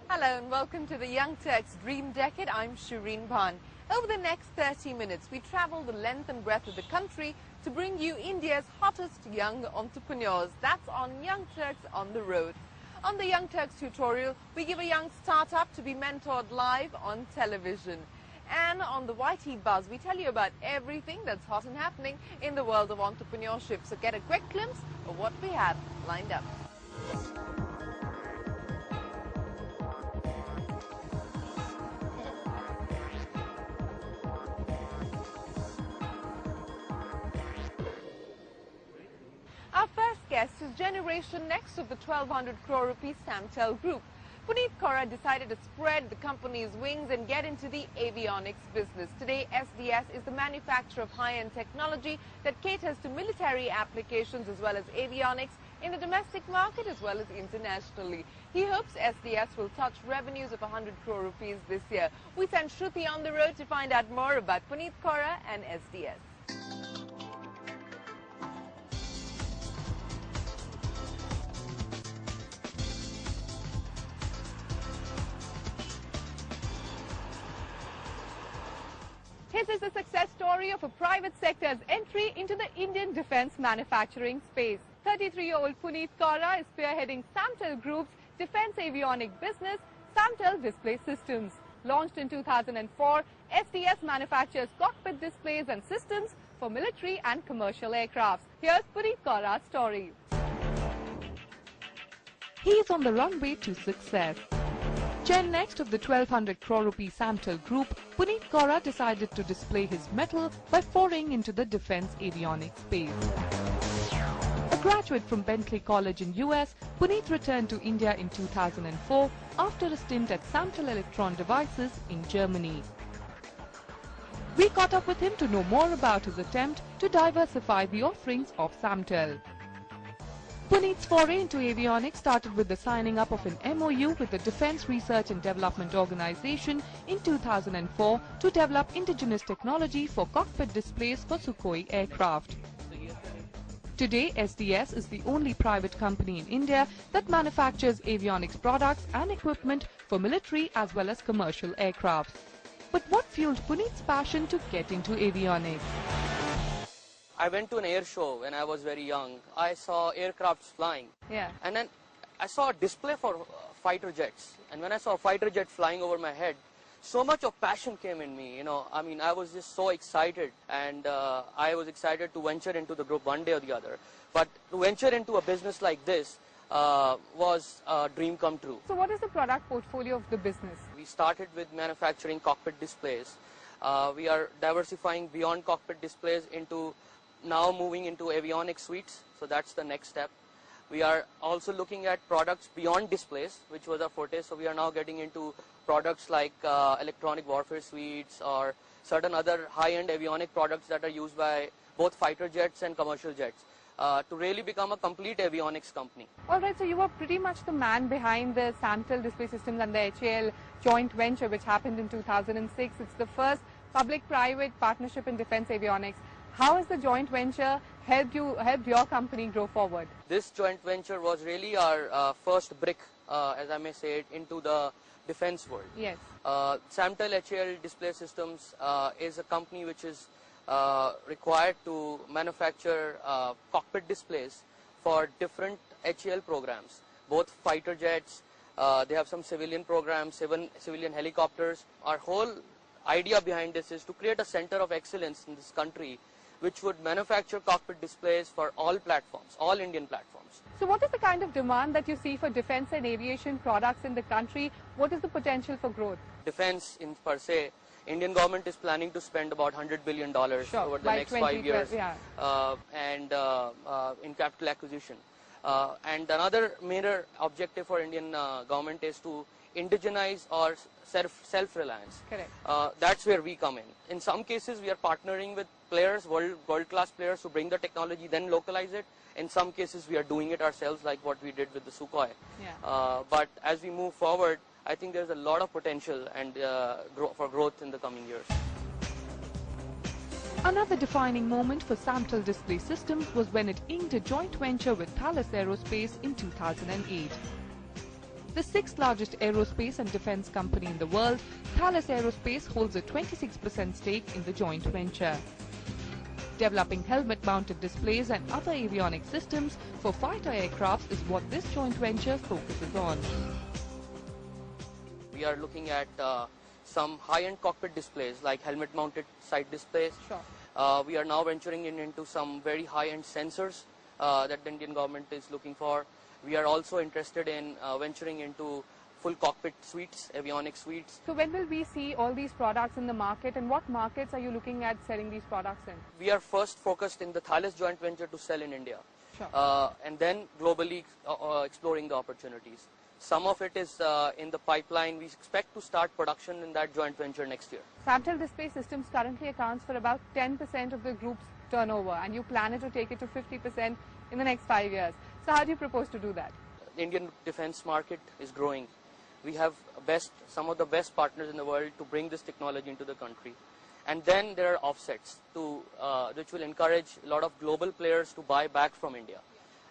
Hello and welcome to the Young Turks Dream Decade. I'm Shireen Bhan. Over the next 30 minutes, we travel the length and breadth of the country to bring you India's hottest young entrepreneurs. That's on Young Turks on the Road. On the Young Turks tutorial, we give a young startup to be mentored live on television. And on the YT Buzz, we tell you about everything that's hot and happening in the world of entrepreneurship. So get a quick glimpse of what we have lined up. Our first guest is Generation Next of the 1,200 crore rupee Samtel Group. Puneet Kaura decided to spread the company's wings and get into the avionics business. Today, SDS is the manufacturer of high-end technology that caters to military applications as well as avionics in the domestic market as well as internationally. He hopes SDS will touch revenues of 100 crore rupees this year. We send Shruti on the road to find out more about Puneet Kaura and SDS. His is the success story of a private sector's entry into the Indian defense manufacturing space. 33-year-old Puneet Kaura is spearheading Samtel Group's defense avionic business, Samtel Display Systems. Launched in 2004, SDS manufactures cockpit displays and systems for military and commercial aircrafts. Here's Puneet Kaura's story. He is on the runway to success. Gen Next of the 1,200 crore rupee Samtel Group, Puneet Kaura decided to display his mettle by foraying into the defense avionics space. A graduate from Bentley College in US, Puneet returned to India in 2004 after a stint at Samtel Electron Devices in Germany. We caught up with him to know more about his attempt to diversify the offerings of Samtel. Puneet's foray into avionics started with the signing up of an MOU with the Defense Research and Development Organization in 2004 to develop indigenous technology for cockpit displays for Sukhoi aircraft. Today, SDS is the only private company in India that manufactures avionics products and equipment for military as well as commercial aircraft. But what fueled Puneet's passion to get into avionics? I went to an air show when I was very young. I saw aircrafts flying. Yeah. And then I saw a display for fighter jets. And when I saw a fighter jet flying over my head, so much of passion came in me. I was just so excited. And I was excited to venture into the group one day or the other. But to venture into a business like this was a dream come true. So what is the product portfolio of the business? We started with manufacturing cockpit displays. We are diversifying beyond cockpit displays into now moving into avionics suites, so that's the next step. We are also looking at products beyond displays, which was our forte, so we are now getting into products like electronic warfare suites or certain other high-end avionic products that are used by both fighter jets and commercial jets to really become a complete avionics company. Alright, so you were pretty much the man behind the Samtel Display Systems and the HAL joint venture which happened in 2006. It's the first public-private partnership in defense avionics. How has the joint venture helped your company grow forward? This joint venture was really our first brick, as I may say it, into the defense world. Yes. Samtel HAL Display Systems is a company which is required to manufacture cockpit displays for different HAL programs, both fighter jets, they have some civilian programs, civilian helicopters. Our whole idea behind this is to create a center of excellence in this country which would manufacture cockpit displays for all platforms, all Indian platforms. So what is the kind of demand that you see for defense and aviation products in the country? What is the potential for growth? Defense in per se, Indian government is planning to spend about $100 billion over the next 5 years in capital acquisition. And another major objective for Indian government is to indigenize or self-reliance. Correct. That's where we come in. In some cases, we are partnering with players, world-class players who bring the technology, then localize it. In some cases, we are doing it ourselves, like what we did with the Sukhoi. Yeah. But as we move forward, I think there's a lot of potential and for growth in the coming years. Another defining moment for Samtel Display Systems was when it inked a joint venture with Thales Aerospace in 2008. The sixth largest aerospace and defense company in the world, Thales Aerospace holds a 26% stake in the joint venture. Developing helmet-mounted displays and other avionics systems for fighter aircrafts is what this joint venture focuses on. We are looking at some high-end cockpit displays like helmet-mounted side displays. Sure. We are now venturing into some very high-end sensors that the Indian government is looking for. We are also interested in venturing into full cockpit suites, avionics suites. So when will we see all these products in the market, and what markets are you looking at selling these products in? We are first focused in the Thales joint venture to sell in India. Sure. And then globally exploring the opportunities. Some of it is in the pipeline. We expect to start production in that joint venture next year. Samtel Display Systems currently accounts for about 10% of the group's turnover, and you plan to take it to 50% in the next 5 years. So how do you propose to do that? The Indian defense market is growing. We have some of the best partners in the world to bring this technology into the country. And then there are offsets which will encourage a lot of global players to buy back from India.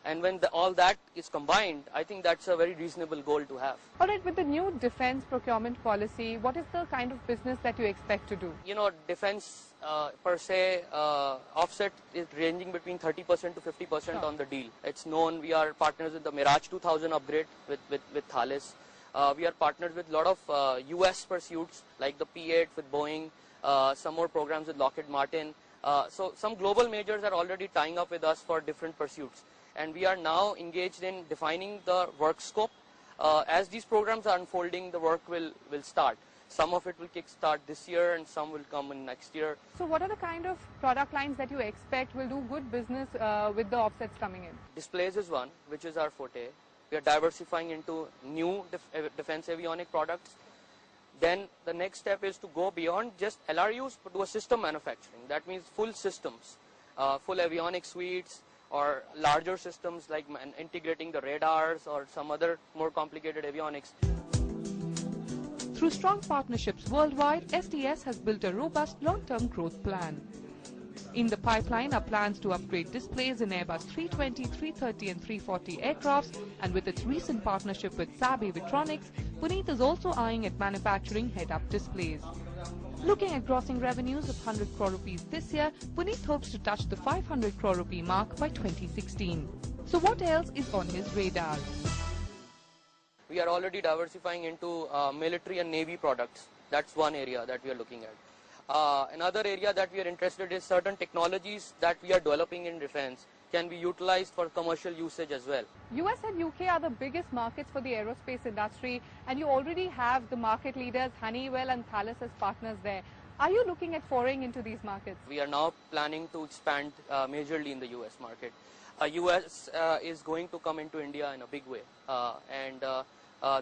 And when all that is combined, I think that's a very reasonable goal to have. All right, with the new defense procurement policy, what is the kind of business that you expect to do? You know, defense per se, offset is ranging between 30% to 50% Sure. on the deal. It's known we are partners with the Mirage 2000 upgrade with Thales. We are partnered with a lot of US pursuits like the P-8 with Boeing, some more programs with Lockheed Martin. So some global majors are already tying up with us for different pursuits. And we are now engaged in defining the work scope. As these programs are unfolding, the work will start. Some of it will kickstart this year and some will come in next year. So what are the kind of product lines that you expect will do good business with the offsets coming in? Displays is one, which is our forte. We are diversifying into new defense avionic products. Then the next step is to go beyond just LRUs but to a system manufacturing. That means full systems, full avionic suites, or larger systems like integrating the radars or some other more complicated avionics. Through strong partnerships worldwide, STS has built a robust long-term growth plan. In the pipeline are plans to upgrade displays in Airbus 320, 330 and 340 aircrafts, and with its recent partnership with Saab Avionics, Puneet is also eyeing at manufacturing head-up displays. Looking at grossing revenues of 100 crore rupees this year, Puneet hopes to touch the 500 crore rupee mark by 2016. So what else is on his radar? We are already diversifying into military and navy products. That's one area that we are looking at. Another area that we are interested in is certain technologies that we are developing in defense can be utilized for commercial usage as well. US and UK are the biggest markets for the aerospace industry, and you already have the market leaders Honeywell and Thales as partners there. Are you looking at foraying into these markets? We are now planning to expand majorly in the US market. US is going to come into India in a big way, and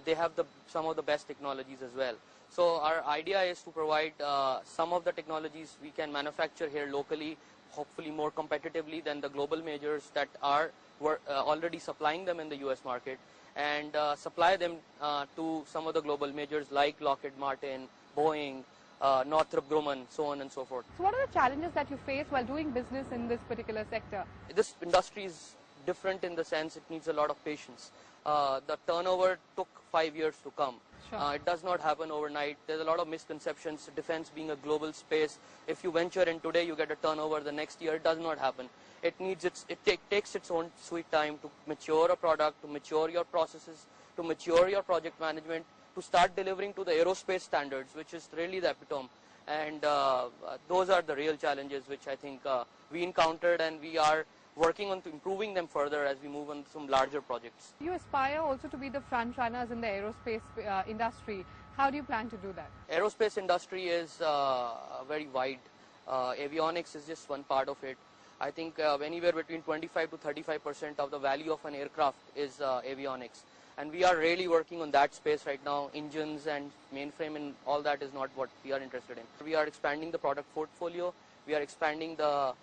they have some of the best technologies as well. So our idea is to provide some of the technologies we can manufacture here locally, hopefully more competitively than the global majors that are already supplying them in the US market, and supply them to some of the global majors like Lockheed Martin, Boeing, Northrop Grumman, so on and so forth. So what are the challenges that you face while doing business in this particular sector? This industry is different in the sense it needs a lot of patience. The turnover took 5 years to come. Sure. It does not happen overnight. There's a lot of misconceptions, defense being a global space. If you venture in today, you get a turnover the next year. It does not happen. It takes its own sweet time to mature a product, to mature your processes, to mature your project management, to start delivering to the aerospace standards, which is really the epitome. And those are the real challenges which I think we encountered, and we are working on improving them further as we move on to some larger projects. You aspire also to be the front runners in the aerospace industry. How do you plan to do that? Aerospace industry is very wide. Avionics is just one part of it. I think anywhere between 25 to 35% of the value of an aircraft is avionics. And we are really working on that space right now. Engines and mainframe and all that is not what we are interested in. We are expanding the product portfolio. We are expanding the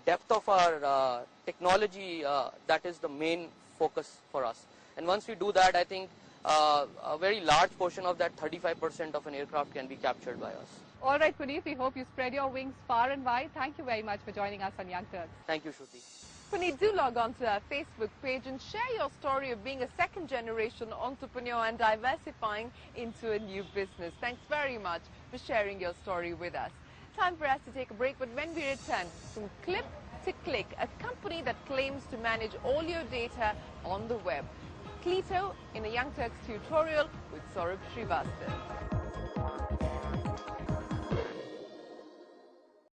depth of our technology. That is the main focus for us. And once we do that, I think a very large portion of that 35% of an aircraft can be captured by us. All right, Puneet, we hope you spread your wings far and wide. Thank you very much for joining us on Young Turks. Thank you, Shruti. Puneet, do log on to our Facebook page and share your story of being a second-generation entrepreneur and diversifying into a new business. Thanks very much for sharing your story with us. Time for us to take a break, but when we return, from Clip to Click, a company that claims to manage all your data on the web. Clito in a Young Turks tutorial with Saurabh Srivastava.